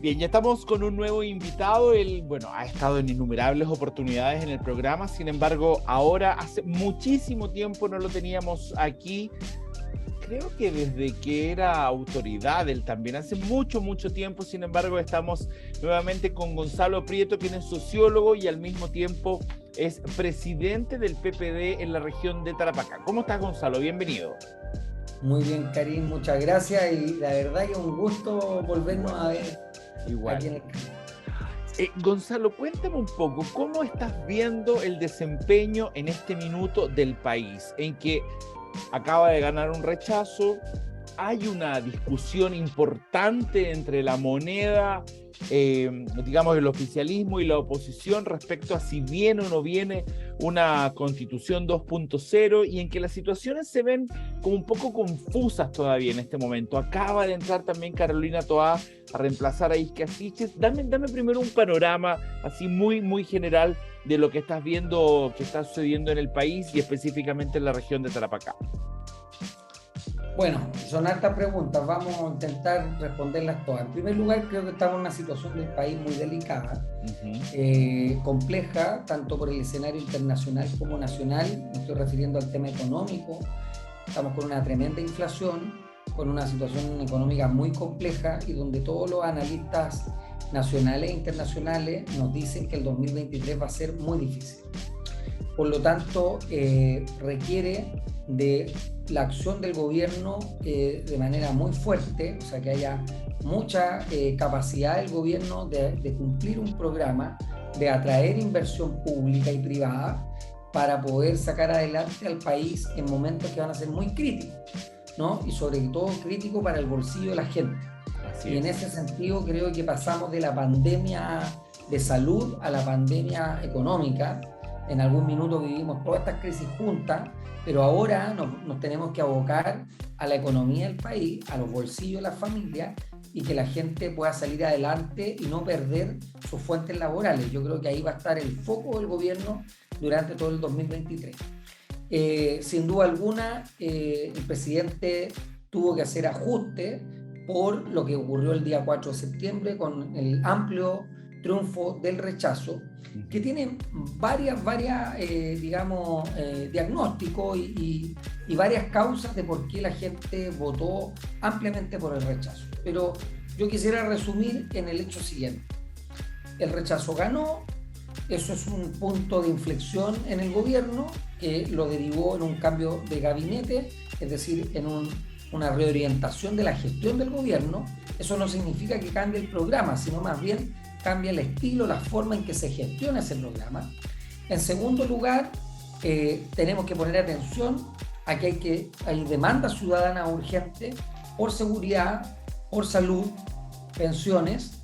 Bien, ya estamos con un nuevo invitado. Él, bueno, ha estado en innumerables oportunidades en el programa. Sin embargo, ahora hace muchísimo tiempo no lo teníamos aquí. Creo que desde que era autoridad, él también hace mucho tiempo. Sin embargo, estamos nuevamente con Gonzalo Prieto, quien es sociólogo y al mismo tiempo es presidente del PPD en la región de Tarapacá. ¿Cómo estás, Gonzalo? Bienvenido. Muy bien, Karim, muchas gracias y la verdad que es un gusto volvernos Igual, a ver igual. aquí en el canal. Gonzalo, cuéntame un poco, ¿cómo estás viendo el desempeño en este minuto del país, en que acaba de ganar un rechazo? Hay una discusión importante entre la moneda, digamos, el oficialismo y la oposición respecto a si viene o no viene una constitución 2.0 y en que las situaciones se ven como un poco confusas todavía en este momento. Acaba de entrar también Carolina Toá a reemplazar a Isquia Siches. Dame primero un panorama así muy general de lo que estás viendo que está sucediendo en el país y específicamente en la región de Tarapacá. Bueno, son hartas preguntas, vamos a intentar responderlas todas. En primer lugar, creo que estamos en una situación del país muy delicada, compleja, tanto por el escenario internacional como nacional. Me estoy refiriendo al tema económico. Estamos con una tremenda inflación, con una situación económica muy compleja y donde todos los analistas nacionales e internacionales nos dicen que el 2023 va a ser muy difícil. Por lo tanto, requiere de la acción del gobierno de manera muy fuerte, o sea, que haya mucha capacidad del gobierno de cumplir un programa, de atraer inversión pública y privada para poder sacar adelante al país en momentos que van a ser muy críticos, ¿no? Y sobre todo críticos para el bolsillo de la gente. Y en ese sentido creo que pasamos de la pandemia de salud a la pandemia económica. En algún minuto vivimos todas estas crisis juntas, pero ahora nos tenemos que abocar a la economía del país, a los bolsillos de las familias y que la gente pueda salir adelante y no perder sus fuentes laborales. Yo creo que ahí va a estar el foco del gobierno durante todo el 2023. Sin duda alguna, el presidente tuvo que hacer ajustes por lo que ocurrió el día 4 de septiembre con el amplio triunfo del rechazo, que tiene varias digamos, diagnósticos y varias causas de por qué la gente votó ampliamente por el rechazo. Pero yo quisiera resumir en el hecho siguiente. El rechazo ganó, eso es un punto de inflexión en el gobierno que lo derivó en un cambio de gabinete, es decir, en una reorientación de la gestión del gobierno. Eso no significa que cambie el programa, sino más bien cambia el estilo, la forma en que se gestiona ese programa. En segundo lugar, tenemos que poner atención a que hay demandas ciudadanas urgentes por seguridad, por salud, pensiones,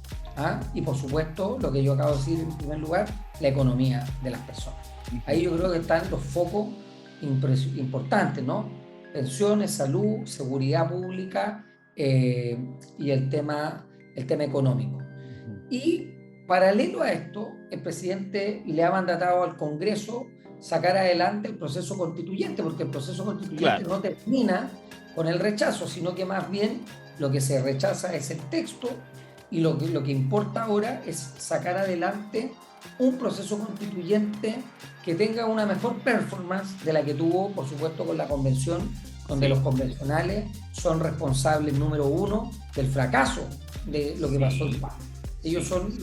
y por supuesto, lo que yo acabo de decir en primer lugar, la economía de las personas. Ahí yo creo que están los focos importantes, ¿no? Pensiones, salud, seguridad pública y el tema económico. Y paralelo a esto, el presidente le ha mandatado al Congreso sacar adelante el proceso constituyente, porque el proceso constituyente no termina con el rechazo, sino que más bien lo que se rechaza es el texto y lo que importa ahora es sacar adelante un proceso constituyente que tenga una mejor performance de la que tuvo, por supuesto, con la convención, donde los convencionales son responsables número uno del fracaso de lo que pasó en Paz. Ellos son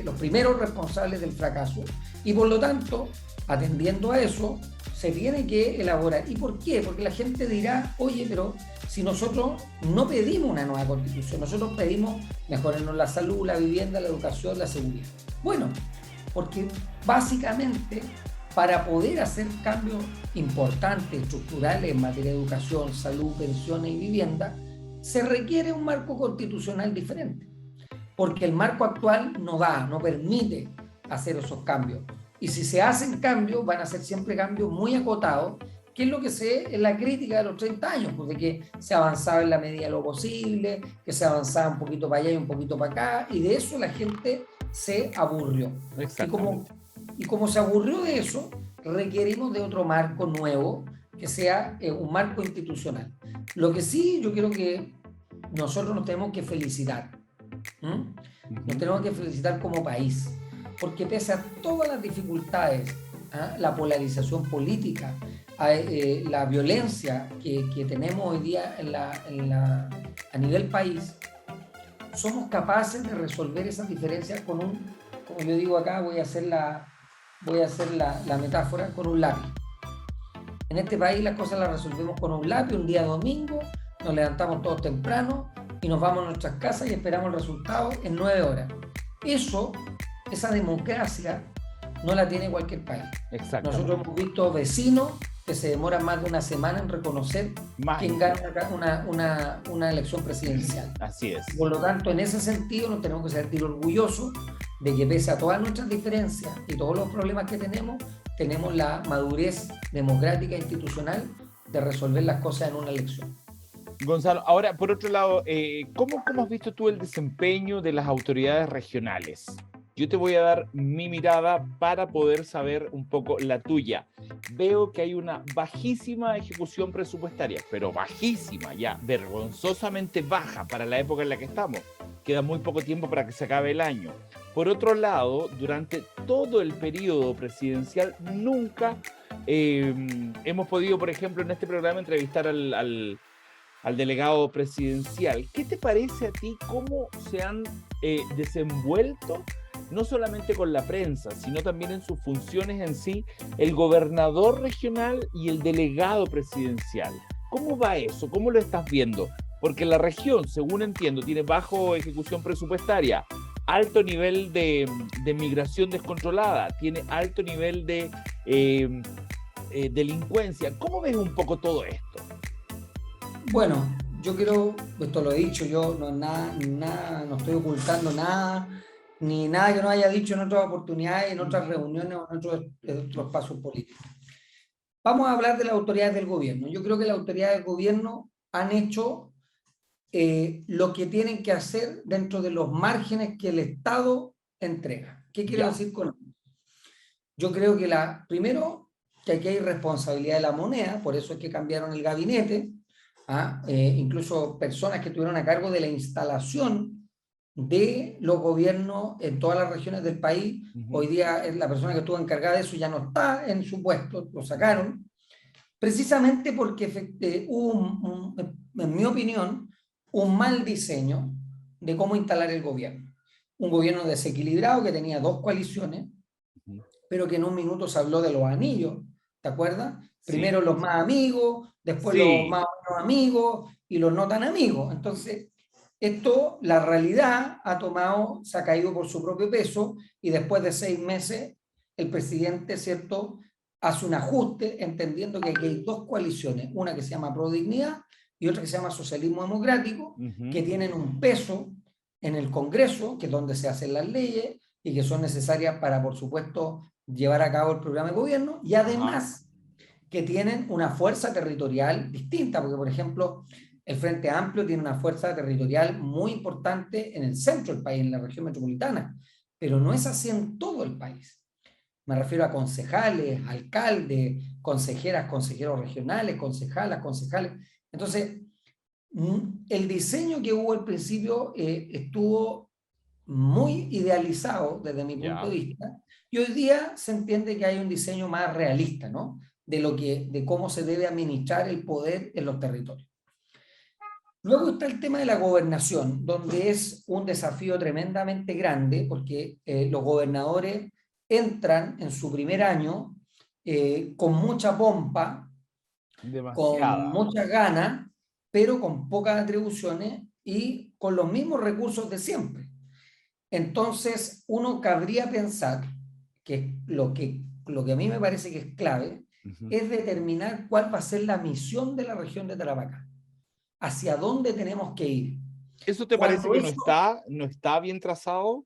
los primeros responsables del fracaso y por lo tanto, atendiendo a eso, se tiene que elaborar. ¿Y por qué? Porque la gente dirá, oye, pero si nosotros no pedimos una nueva constitución, nosotros pedimos mejorarnos la salud, la vivienda, la educación, la seguridad. Bueno, porque básicamente para poder hacer cambios importantes, estructurales en materia de educación, salud, pensiones y vivienda, se requiere un marco constitucional diferente. Porque el marco actual no permite hacer esos cambios. Y si se hacen cambios, van a ser siempre cambios muy acotados, que es lo que se ve en la crítica de los 30 años, porque que se avanzaba en la medida de lo posible, que se avanzaba un poquito para allá y un poquito para acá, y de eso la gente se aburrió. Y como se aburrió de eso, requerimos de otro marco nuevo, que sea un marco institucional. Lo que sí yo creo que nosotros nos tenemos que felicitar ¿Mm? Nos Ujú. tenemos que felicitar como país, porque pese a todas las dificultades, ¿ah? La polarización política, la violencia que tenemos hoy día a nivel país, somos capaces de resolver esas diferencias con como yo digo acá, voy a hacer la metáfora, con un lápiz. En este país las cosas las resolvemos con un lápiz, un día domingo, nos levantamos todos temprano y nos vamos a nuestras casas y esperamos el resultado en 9 horas. Eso, esa democracia, no la tiene cualquier país. Nosotros Exactamente. hemos visto vecinos que se demoran más de una semana en reconocer Más quién gana incluso. una elección presidencial. Así es. Por lo tanto, en ese sentido, nos tenemos que sentir orgullosos de que pese a todas nuestras diferencias y todos los problemas que tenemos la madurez democrática e institucional de resolver las cosas en una elección. Gonzalo, ahora, por otro lado, ¿cómo has visto tú el desempeño de las autoridades regionales? Yo te voy a dar mi mirada para poder saber un poco la tuya. Veo que hay una bajísima ejecución presupuestaria, pero bajísima, ya, vergonzosamente baja para la época en la que estamos. Queda muy poco tiempo para que se acabe el año. Por otro lado, durante todo el periodo presidencial, nunca hemos podido, por ejemplo, en este programa entrevistar al delegado presidencial. ¿Qué te parece a ti cómo se han desenvuelto, no solamente con la prensa, sino también en sus funciones en sí, el gobernador regional y el delegado presidencial? ¿Cómo va eso? ¿Cómo lo estás viendo? Porque la región, según entiendo, tiene bajo ejecución presupuestaria, alto nivel de migración descontrolada, tiene alto nivel de delincuencia. ¿Cómo ves un poco todo esto? Bueno, yo quiero, esto lo he dicho, yo no estoy ocultando nada, ni nada que no haya dicho en otras oportunidades, en otras reuniones o en otros pasos políticos. Vamos a hablar de las autoridades del gobierno. Yo creo que las autoridades del gobierno han hecho lo que tienen que hacer dentro de los márgenes que el Estado entrega. ¿Qué quiero Ya. decir con esto? Yo creo que primero, que aquí hay responsabilidad de la moneda, por eso es que cambiaron el gabinete, incluso personas que estuvieron a cargo de la instalación de los gobiernos en todas las regiones del país. Hoy día la persona que estuvo encargada de eso ya no está en su puesto, lo sacaron, precisamente porque hubo, en mi opinión, un mal diseño de cómo instalar el gobierno. Un gobierno desequilibrado que tenía dos coaliciones, pero que en un minuto se habló de los anillos, ¿te acuerdas? Sí, Primero los más amigos, después los sí, más o menos amigos y los no tan amigos. Entonces, esto, la realidad se ha caído por su propio peso y después de 6 meses, el presidente, ¿cierto?, hace un ajuste entendiendo que aquí hay dos coaliciones, una que se llama Prodignidad y otra que se llama Socialismo Democrático, que tienen un peso en el Congreso, que es donde se hacen las leyes y que son necesarias para, por supuesto, llevar a cabo el programa de gobierno, y ajá, además que tienen una fuerza territorial distinta, porque por ejemplo el Frente Amplio tiene una fuerza territorial muy importante en el centro del país, en la región metropolitana, pero no es así en todo el país. Me refiero a concejales, alcaldes, consejeras, consejeros regionales, concejalas, concejales. Entonces, el diseño que hubo al principio estuvo muy idealizado desde mi punto de ya. vista, y hoy día se entiende que hay un diseño más realista, ¿no? De cómo se debe administrar el poder en los territorios. Luego está el tema de la gobernación, donde es un desafío tremendamente grande, porque los gobernadores entran en su primer año con mucha pompa, con Demasiada. muchas ganas, pero con pocas atribuciones y con los mismos recursos de siempre. Entonces, uno cabría pensar que lo que a mí me parece que es clave es determinar cuál va a ser la misión de la región de Tarapacá, hacia dónde tenemos que ir. ¿Eso te parece Cuando que eso, no está bien trazado?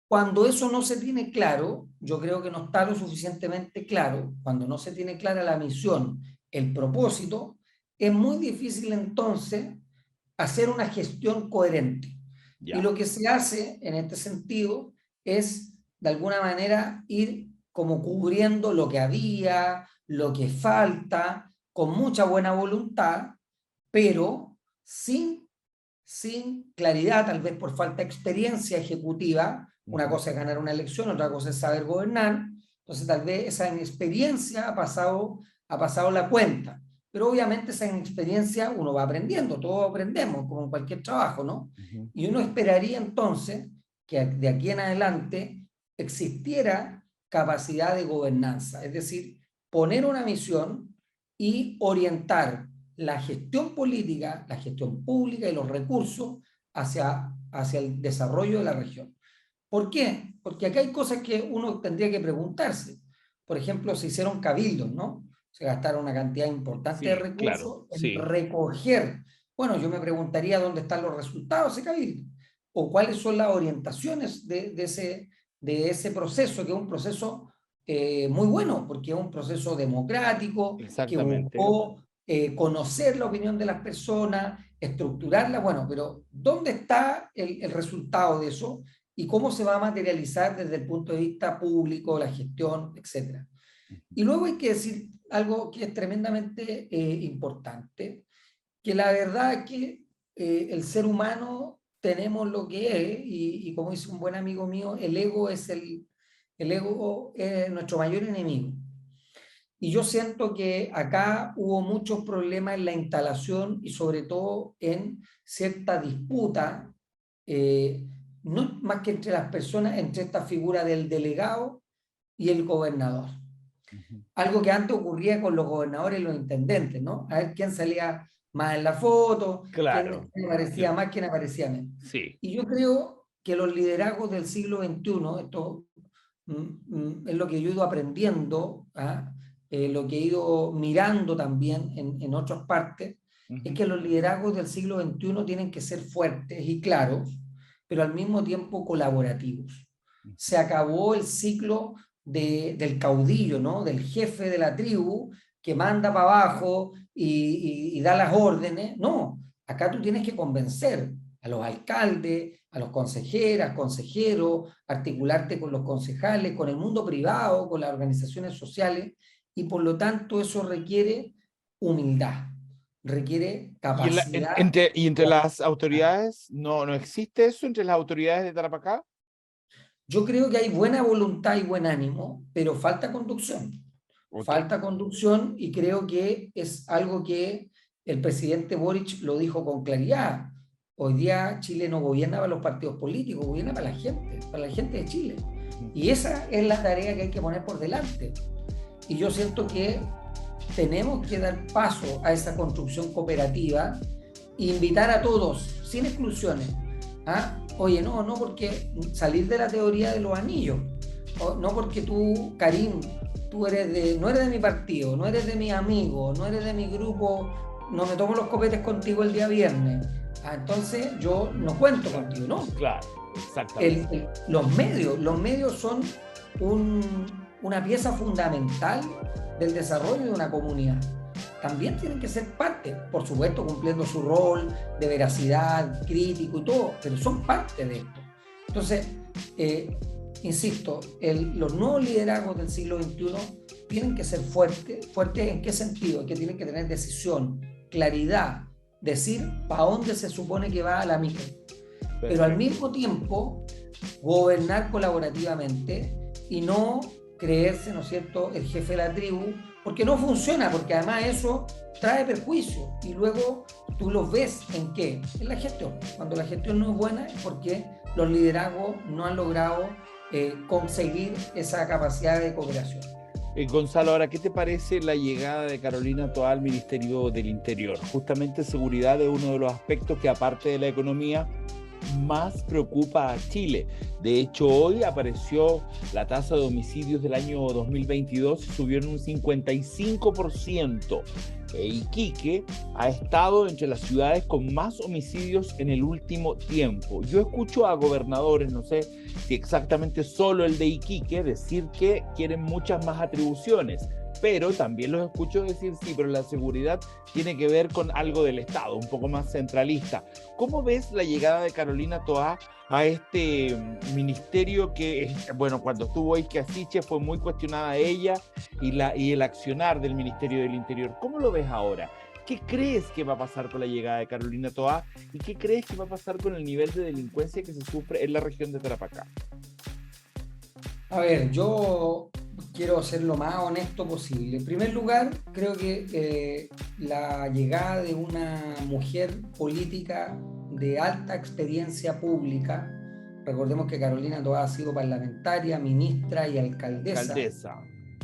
cuando eso no se tiene claro, yo creo que no está lo suficientemente claro, cuando no se tiene clara la misión, el propósito, es muy difícil entonces hacer una gestión coherente. Y Ya. lo que se hace en este sentido es, de alguna manera, ir como cubriendo lo que había, lo que falta, con mucha buena voluntad, pero sin sin claridad, tal vez por falta de experiencia ejecutiva. Una cosa es ganar una elección, otra cosa es saber gobernar. Entonces tal vez esa inexperiencia ha pasado la cuenta. Pero obviamente esa inexperiencia uno va aprendiendo, todos aprendemos, como en cualquier trabajo, ¿no? Y uno esperaría entonces que de aquí en adelante existiera capacidad de gobernanza, es decir, poner una misión y orientar la gestión política, la gestión pública y los recursos hacia el desarrollo de la región. ¿Por qué? Porque acá hay cosas que uno tendría que preguntarse. Por ejemplo, se hicieron cabildos, ¿no? Se gastaron una cantidad importante de recursos en recoger. Bueno, yo me preguntaría dónde están los resultados de ese cabildo, o cuáles son las orientaciones de ese proceso, que es un proceso muy bueno, porque es un proceso democrático, que buscó conocer la opinión de las personas, estructurarla. Bueno, pero ¿dónde está el resultado de eso? Y cómo se va a materializar desde el punto de vista público, la gestión, etcétera. Y luego hay que decir algo que es tremendamente importante, que la verdad es que el ser humano tenemos lo que es, y como dice un buen amigo mío, el ego es nuestro mayor enemigo. Y yo siento que acá hubo muchos problemas en la instalación y sobre todo en cierta disputa, no más que entre las personas, entre esta figura del delegado y el gobernador. Algo que antes ocurría con los gobernadores y los intendentes, ¿no? A ver quién salía más en la foto, claro, quién aparecía más, quién aparecía menos. Sí. Y yo creo que los liderazgos del siglo XXI, esto es lo que yo he ido aprendiendo, lo que he ido mirando también en otras partes, es que los liderazgos del siglo XXI tienen que ser fuertes y claros, pero al mismo tiempo colaborativos. Se acabó el ciclo del caudillo, ¿no? Del jefe de la tribu que manda para abajo y da las órdenes. No, acá tú tienes que convencer a los alcaldes, a los consejeros, articularte con los concejales, con el mundo privado, con las organizaciones sociales, y por lo tanto eso requiere humildad, requiere capacidad. ¿Y entre las autoridades no existe eso entre las autoridades de Tarapacá? Yo creo que hay buena voluntad y buen ánimo, pero falta conducción. Falta conducción, y creo que es algo que el presidente Boric lo dijo con claridad. Hoy día Chile no gobierna para los partidos políticos, gobierna para la gente de Chile. Y esa es la tarea que hay que poner por delante. Y yo siento que tenemos que dar paso a esa construcción cooperativa e invitar a todos, sin exclusiones. Oye, no porque salir de la teoría de los anillos, no porque tú, Karim, no eres de mi partido, no eres de mis amigos, no eres de mi grupo, no me tomo los copetes contigo el día viernes. Entonces yo no cuento contigo, ¿no? Claro, exactamente. Los medios son una pieza fundamental del desarrollo de una comunidad. También tienen que ser parte, por supuesto, cumpliendo su rol de veracidad, crítico y todo, pero son parte de esto. Entonces, insisto, los nuevos liderazgos del siglo XXI tienen que ser fuertes. ¿Fuertes en qué sentido? Que tienen que tener decisión, claridad, decir para dónde se supone que va la micro. Pero al mismo tiempo, gobernar colaborativamente y no creerse, ¿no es cierto?, el jefe de la tribu, porque no funciona, porque además eso trae perjuicio. Y luego tú los ves ¿en qué? En la gestión. Cuando la gestión no es buena es porque los liderazgos no han logrado conseguir esa capacidad de cooperación. Gonzalo, ahora, ¿qué te parece la llegada de Carolina Toá al Ministerio del Interior? Justamente seguridad es uno de los aspectos que, aparte de la economía, más preocupa a Chile. De hecho, hoy apareció la tasa de homicidios del año 2022 y subió en un 55%. Iquique ha estado entre las ciudades con más homicidios en el último tiempo. Yo escucho a gobernadores, no sé si exactamente solo el de Iquique, decir que quieren muchas más atribuciones, pero también los escucho decir, sí, pero la seguridad tiene que ver con algo del Estado, un poco más centralista. ¿Cómo ves la llegada de Carolina Toá a este ministerio que, bueno, cuando estuvo Isquia Siche fue muy cuestionada ella y el accionar del Ministerio del Interior? ¿Cómo lo ves ahora? ¿Qué crees que va a pasar con la llegada de Carolina Toá? ¿Y qué crees que va a pasar con el nivel de delincuencia que se sufre en la región de Tarapacá? A ver, yo quiero ser lo más honesto posible. En primer lugar, creo que la llegada de una mujer política de alta experiencia pública, recordemos que Carolina Toá ha sido parlamentaria, ministra y alcaldesa, Alcaldesa.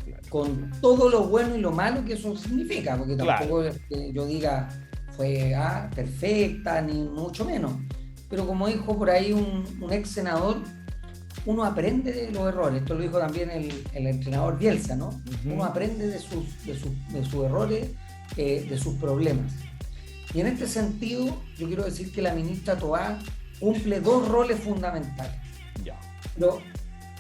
Claro. con todo lo bueno y lo malo que eso significa, porque tampoco Claro. es que yo diga fue perfecta, ni mucho menos. Pero como dijo por ahí un ex senador, uno aprende de los errores. Esto lo dijo también el entrenador Bielsa, ¿no? Uno aprende de sus errores, de sus problemas. Y en este sentido, yo quiero decir que la ministra Toá cumple dos roles fundamentales. Ya. Pero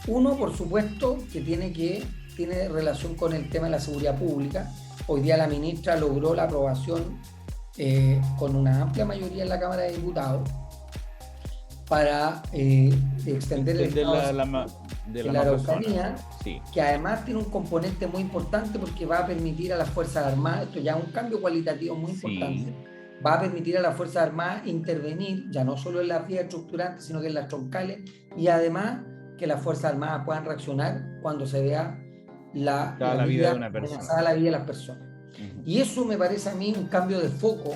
uno, por supuesto, que tiene relación con el tema de la seguridad pública. Hoy día la ministra logró la aprobación con una amplia mayoría en la Cámara de Diputados para extender el estado de la Araucanía, sí, que además tiene un componente muy importante porque va a permitir a las Fuerzas Armadas, esto ya es un cambio cualitativo muy importante, va a permitir a las Fuerzas Armadas intervenir ya no solo en las vías estructurantes, sino que en las troncales, y además que las Fuerzas Armadas puedan reaccionar cuando se vea la vida de una persona, amenazada la vida de las personas. Y eso me parece a mí un cambio de foco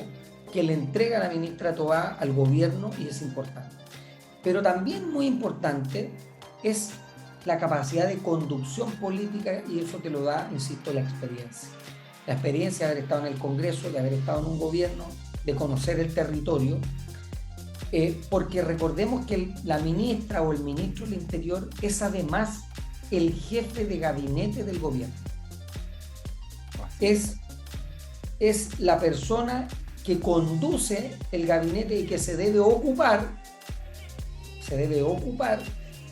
que le entrega la ministra Toá al gobierno y es importante. Pero también muy importante es la capacidad de conducción política y eso te lo da, insisto, la experiencia. La experiencia de haber estado en el Congreso, de haber estado en un gobierno, de conocer el territorio, porque recordemos que la ministra o el ministro del Interior es además el jefe de gabinete del gobierno. Es la persona que conduce el gabinete y que se debe ocupar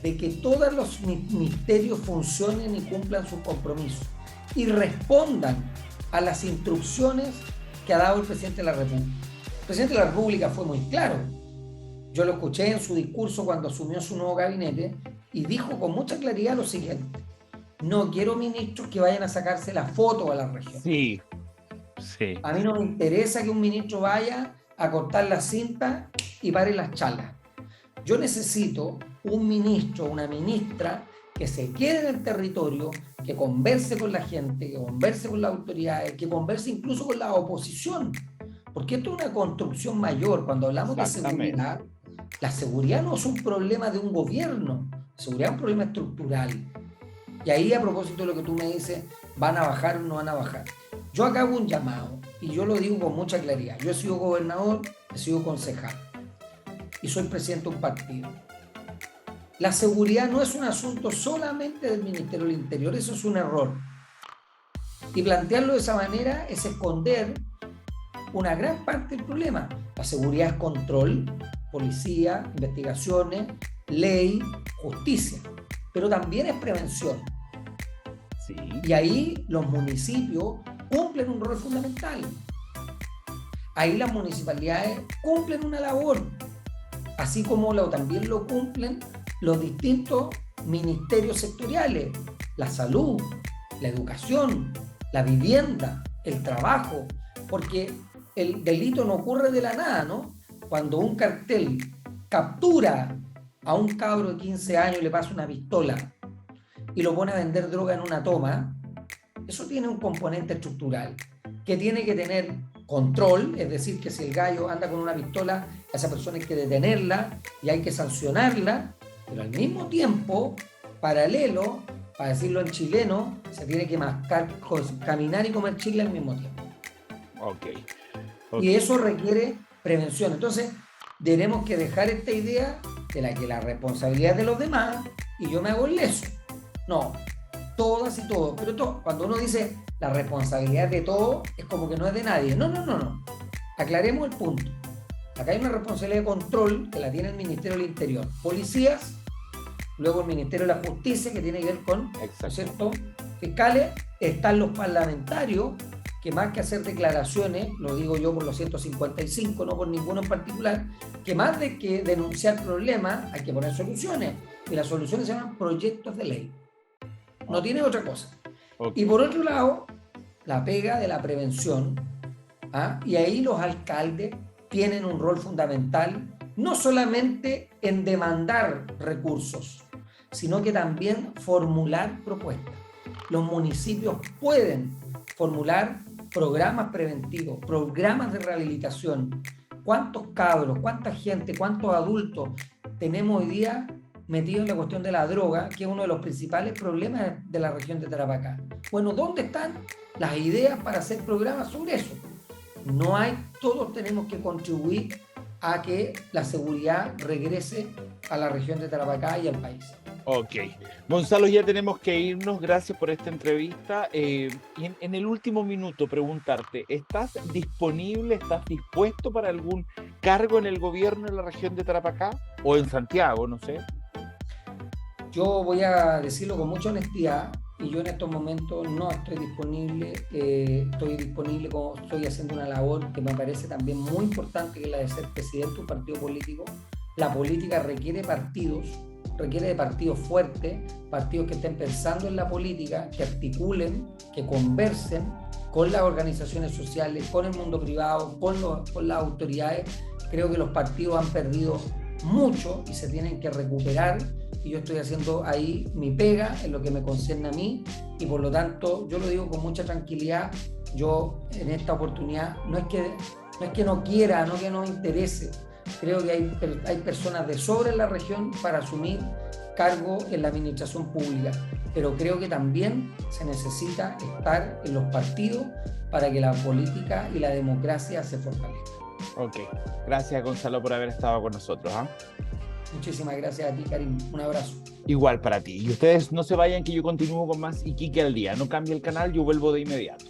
de que todos los ministerios funcionen y cumplan sus compromisos y respondan a las instrucciones que ha dado el presidente de la República. El presidente de la República fue muy claro. Yo lo escuché en su discurso cuando asumió su nuevo gabinete y dijo con mucha claridad lo siguiente: no quiero ministros que vayan a sacarse la foto a la región. Sí. A mí no me interesa que un ministro vaya a cortar la cinta y pare las charlas. Yo necesito un ministro, una ministra que se quede en el territorio, que converse con la gente, que converse con las autoridades, que converse incluso con la oposición. Porque esto es una construcción mayor. Cuando hablamos de seguridad, la seguridad no es un problema de un gobierno, la seguridad es un problema estructural. Y ahí, a propósito de lo que tú me dices, ¿van a bajar o no van a bajar? Yo acá hago un llamado, y yo lo digo con mucha claridad. Yo he sido gobernador, he sido concejal, y soy presidente de un partido. La seguridad no es un asunto solamente del Ministerio del Interior, eso es un error. Y plantearlo de esa manera es esconder una gran parte del problema. La seguridad es control, policía, investigaciones, ley, justicia, pero también es prevención. Sí. Y ahí los municipios cumplen un rol fundamental. Ahí las municipalidades cumplen una labor, así como también lo cumplen los distintos ministerios sectoriales, la salud, la educación, la vivienda, el trabajo, porque el delito no ocurre de la nada, ¿no? Cuando un cartel captura a un cabro de 15 años y le pasa una pistola y lo pone a vender droga en una toma, eso tiene un componente estructural que tiene que tener control, es decir, que si el gallo anda con una pistola, a esa persona hay que detenerla y hay que sancionarla, pero al mismo tiempo, paralelo, para decirlo en chileno, se tiene que caminar y comer chicle al mismo tiempo. Okay. Y eso requiere prevención. Entonces, tenemos que dejar esta idea de la responsabilidad es de los demás y yo me hago el leso. No, todas y todos, pero cuando uno dice la responsabilidad de todo, es como que no es de nadie. No. Aclaremos el punto. Acá hay una responsabilidad de control que la tiene el Ministerio del Interior. Policías, luego el Ministerio de la Justicia, que tiene que ver con, ¿no es cierto?, fiscales. Están los parlamentarios, que más que hacer declaraciones, lo digo yo por los 155, no por ninguno en particular, que más de que denunciar problemas, hay que poner soluciones. Y las soluciones se llaman proyectos de ley. No tiene otra cosa. Okay. Y por otro lado, la pega de la prevención. ¿ah? Y ahí los alcaldes tienen un rol fundamental, no solamente en demandar recursos, sino que también formular propuestas. Los municipios pueden formular programas preventivos, programas de rehabilitación. ¿Cuántos cabros, cuánta gente, cuántos adultos tenemos hoy día metidos en la cuestión de la droga, que es uno de los principales problemas de la región de Tarapacá? Bueno, ¿dónde están las ideas para hacer programas sobre eso? No hay, todos tenemos que contribuir a que la seguridad regrese a la región de Tarapacá y al país. Ok. Gonzalo, ya tenemos que irnos. Gracias por esta entrevista. Y en el último minuto preguntarte, ¿estás disponible, estás dispuesto para algún cargo en el gobierno en la región de Tarapacá? O en Santiago, no sé. Yo voy a decirlo con mucha honestidad, y yo en estos momentos no estoy disponible, estoy haciendo una labor que me parece también muy importante, que es la de ser presidente de un partido político. La política requiere de partidos fuertes, partidos que estén pensando en la política, que articulen, que conversen con las organizaciones sociales, con el mundo privado, con las autoridades. Creo que los partidos han perdido mucho y se tienen que recuperar, y yo estoy haciendo ahí mi pega en lo que me concierne a mí, y por lo tanto yo lo digo con mucha tranquilidad. Yo en esta oportunidad no es que no quiera, no que no me interese. Creo que hay personas de sobra en la región para asumir cargo en la administración pública, pero creo que también se necesita estar en los partidos para que la política y la democracia se fortalezcan. Ok. Gracias, Gonzalo, por haber estado con nosotros. Muchísimas gracias a ti, Karim. Un abrazo. Igual para ti. Y ustedes no se vayan, que yo continúo con más Iquique al día. No cambie el canal, yo vuelvo de inmediato.